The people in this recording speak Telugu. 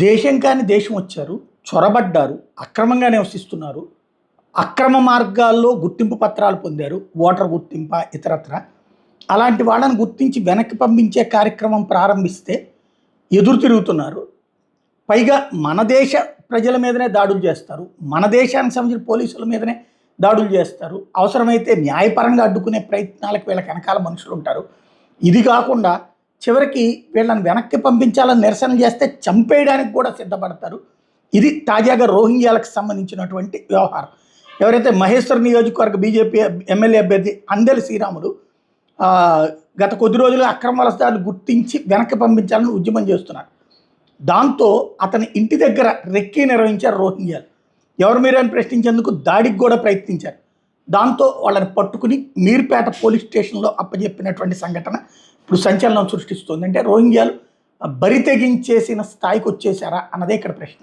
దేశం కాని దేశం వచ్చారు, చొరబడ్డారు, అక్రమంగా నివసిస్తున్నారు, అక్రమ మార్గాల్లో గుర్తింపు పత్రాలు పొందారు, ఓటర్ గుర్తింప ఇతరత్ర. అలాంటి వాళ్ళని గుర్తించి వెనక్కి పంపించే కార్యక్రమం ప్రారంభిస్తే ఎదురు తిరుగుతున్నారు. పైగా మన దేశ ప్రజల మీదనే దాడులు చేస్తారు, మన దేశానికి సంబంధించిన పోలీసుల మీదనే దాడులు చేస్తారు. అవసరమైతే న్యాయపరంగా అడ్డుకునే ప్రయత్నాలకు వీళ్ళకి వెనకాల మనుషులు ఉంటారు. ఇది కాకుండా చివరికి వీళ్ళని వెనక్కి పంపించాలని నిరసన చేస్తే చంపేయడానికి కూడా సిద్ధపడతారు. ఇది తాజాగా రోహింగ్యాలకు సంబంధించినటువంటి వ్యవహారం. ఎవరైతే మహేశ్వర్ నియోజకవర్గ బీజేపీ ఎమ్మెల్యే అభ్యర్థి అందెల శ్రీరాములు గత కొద్ది రోజులుగా అక్రమ వలసదారులు గుర్తించి వెనక్కి పంపించాలని ఉద్యమం చేస్తున్నారు. దాంతో అతని ఇంటి దగ్గర రెక్కీ నిర్వహించారు రోహింగ్యాలు. ఎవరు మీరు అని ప్రశ్నించేందుకు దాడికి కూడా ప్రయత్నించారు. దాంతో వాళ్ళని పట్టుకుని మీర్పేట పోలీస్ స్టేషన్లో అప్పచెప్పినటువంటి సంఘటన ఇప్పుడు సంచలనం సృష్టిస్తుంది. అంటే రోహింగ్యాలు బరి తెగించేసిన స్థాయికి వచ్చేసారా అన్నదే ఇక్కడ ప్రశ్న.